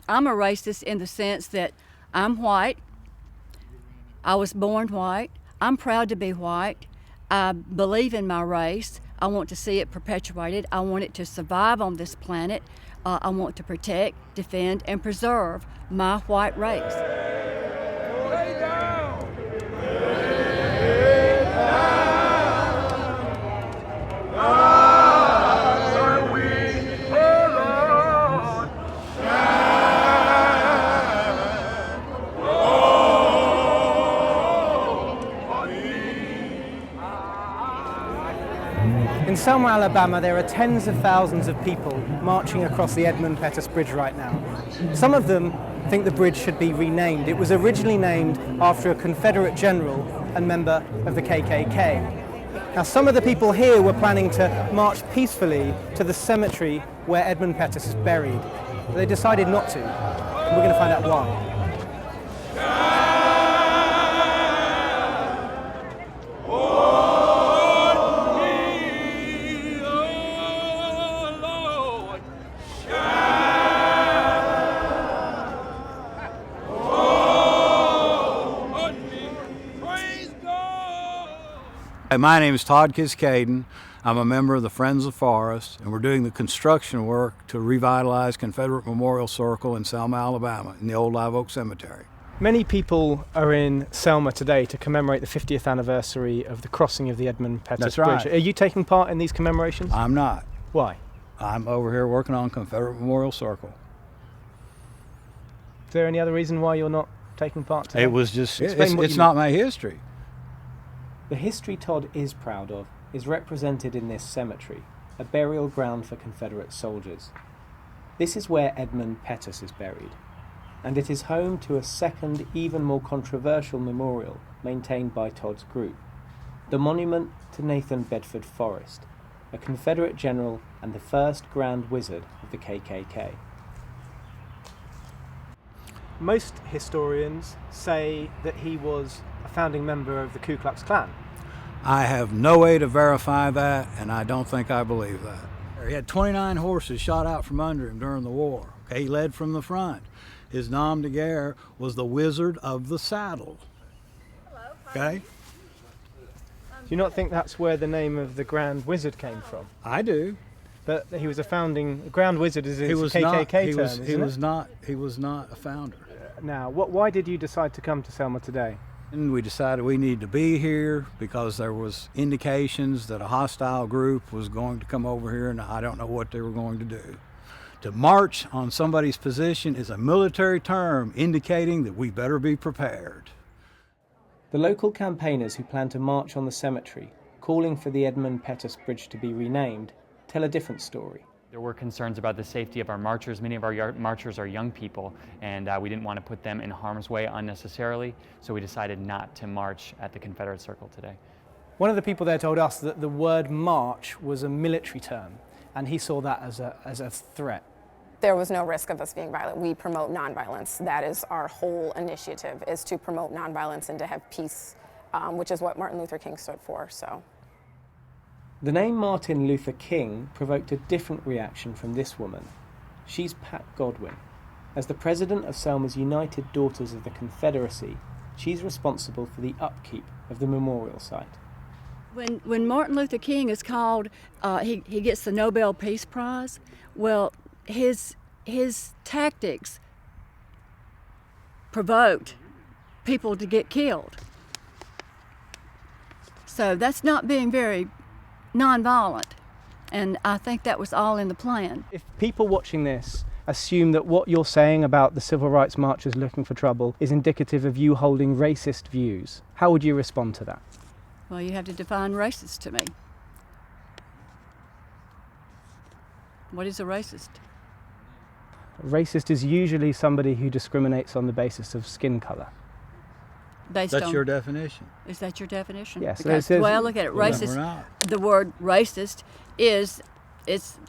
I'm a racist in the sense that I'm white. I was born white. I'm proud to be white. I believe in my race. I want to see it perpetuated. I want it to survive on this planet. I want to protect, defend, and preserve my white race. Lay down! In Selma, Alabama, there are tens of thousands of people marching across the Edmund Pettus Bridge right now. Some of them think the bridge should be renamed. It was originally named after a Confederate general and member of the KKK. Now, some of the people here were planning to march peacefully to the cemetery where Edmund Pettus is buried, but they decided not to. And we're going to find out why. My name is Todd Kiskaden. I'm a member of the Friends of Forrest, and we're doing the construction work to revitalize Confederate Memorial Circle in Selma, Alabama, in the old Live Oak Cemetery. Many people are in Selma today to commemorate the 50th anniversary of the crossing of the Edmund Pettus That's right. Bridge. Are you taking part in these commemorations? I'm not. Why? I'm over here working on Confederate Memorial Circle. Is there any other reason why you're not taking part today? It was just, Explain what it's you not my history. The history Todd is proud of is represented in this cemetery, a burial ground for Confederate soldiers. This is where Edmund Pettus is buried, and it is home to a second, even more controversial memorial maintained by Todd's group, the monument to Nathan Bedford Forrest, a Confederate general and the first Grand Wizard of the KKK. Most historians say that he was a founding member of the Ku Klux Klan. I have no way to verify that, and I don't think I believe that. He had 29 horses shot out from under him during the war. Okay, he led from the front. His nom de guerre was the Wizard of the Saddle. Hello. Okay? Do you not think that's where the name of the Grand Wizard came from? I do. But he was a founding... Grand Wizard is a KKK term, isn't it? He was not a founder. Now, why did you decide to come to Selma today? And we decided we needed to be here because there was indications that a hostile group was going to come over here, and I don't know what they were going to do. To march on somebody's position is a military term indicating that we better be prepared. The local campaigners who plan to march on the cemetery, calling for the Edmund Pettus Bridge to be renamed, tell a different story. There were concerns about the safety of our marchers. Many of our marchers are young people, and we didn't want to put them in harm's way unnecessarily, so we decided not to march at the Confederate Circle today. One of the people there told us that the word march was a military term, and he saw that as a threat. There was no risk of us being violent. We promote nonviolence. That is our whole initiative, is to promote nonviolence and to have peace, which is what Martin Luther King stood for. So. The name Martin Luther King provoked a different reaction from this woman. She's Pat Godwin. As the president of Selma's United Daughters of the Confederacy, she's responsible for the upkeep of the memorial site. When Martin Luther King is called, he gets the Nobel Peace Prize. Well, his tactics provoked people to get killed. So that's not being very nonviolent, and I think that was all in the plan. If people watching this assume that what you're saying about the civil rights marchers looking for trouble is indicative of you holding racist views, how would you respond to that? Well, you have to define racist to me. What is a racist? A racist is usually somebody who discriminates on the basis of skin colour. That's your definition. Is that your definition? Yes. Because the way I look at it, racist, the word racist it's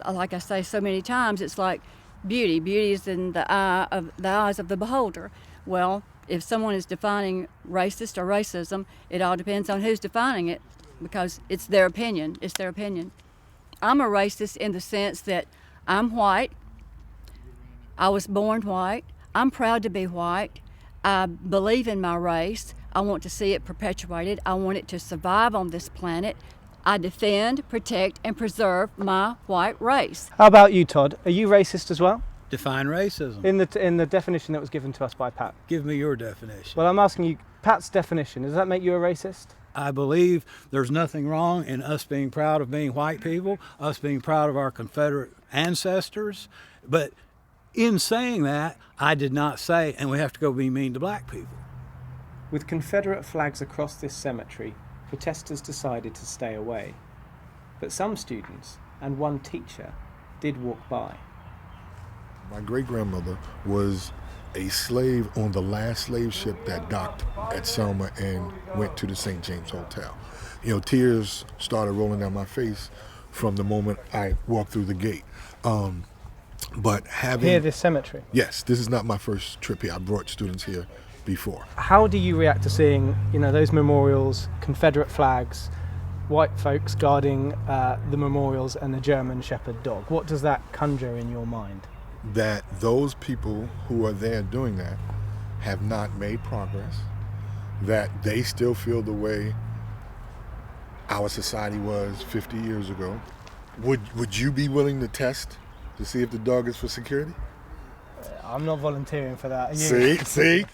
like I say so many times, it's like beauty. Beauty is in the eyes of the beholder. Well, if someone is defining racist or racism, it all depends on who's defining it, because it's their opinion. It's their opinion. I'm a racist in the sense that I'm white. I was born white. I'm proud to be white. I believe in my race. I want to see it perpetuated. I want it to survive on this planet. I defend, protect, and preserve my white race. How about you, Todd? Are you racist as well? Define racism. In the definition that was given to us by Pat. Give me your definition. Well, I'm asking you, Pat's definition, does that make you a racist? I believe there's nothing wrong in us being proud of being white people, us being proud of our Confederate ancestors, but in saying that, I did not say, and we have to go be mean to black people. With Confederate flags across this cemetery, protesters decided to stay away. But some students and one teacher did walk by. My great-grandmother was a slave on the last slave ship that docked at Selma and went to the St. James Hotel. You know, tears started rolling down my face from the moment I walked through the gate. But having... Here, this cemetery? Yes, this is not my first trip here. I brought students here before. How do you react to seeing, those memorials, Confederate flags, white folks guarding the memorials and the German Shepherd dog? What does that conjure in your mind? That those people who are there doing that have not made progress, that they still feel the way our society was 50 years ago. Would you be willing to test to see if the dog is for security? I'm not volunteering for that. Are you? See?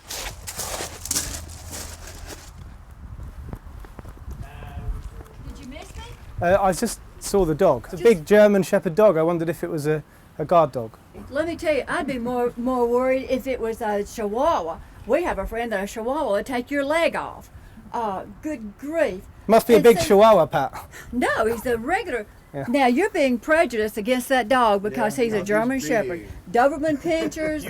Did you miss me? I just saw the dog. It's a big German Shepherd dog. I wondered if it was a guard dog. Let me tell you, I'd be more worried if it was a Chihuahua. We have a friend that a Chihuahua will take your leg off. Good grief. Must be a big Chihuahua, Pat. No, he's a regular. Yeah. Now, you're being prejudiced against that dog because he's a German Shepherd. Doberman Pinschers.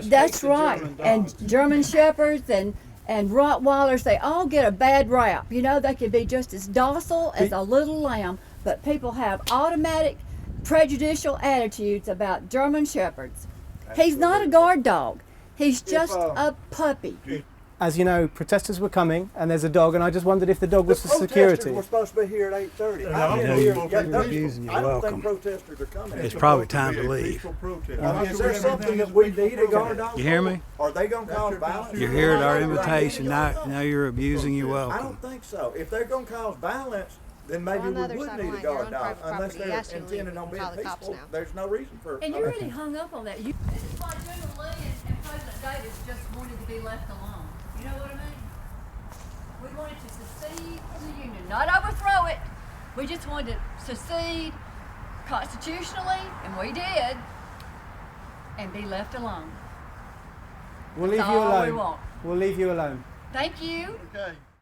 That's right. And German Shepherds and Rottweilers, they all get a bad rap. They can be just as docile as a little lamb, but people have automatic prejudicial attitudes about German Shepherds. He's not a guard dog. He's just a puppy. As you know, protesters were coming, and there's a dog, and I just wondered if the dog was for security. We're supposed to be here at 8:30. I don't think protesters are coming. It's probably time to leave. Is there something that we need a guard dog? You hear me? Are they going to cause violence? You're here at our invitation. Now you're abusing your welcome. I don't think so. If they're going to cause violence, then maybe we would need a guard dog. Unless they're intending on being peaceful, there's no reason for. And you really hung up on that. This is why General Lee and President Davis just wanted to be left alone. You know what I mean? We wanted to secede from the Union, not overthrow it. We just wanted to secede constitutionally, and we did, and be left alone. We'll leave That's you all alone. we want. We'll leave you alone. Thank you. Okay.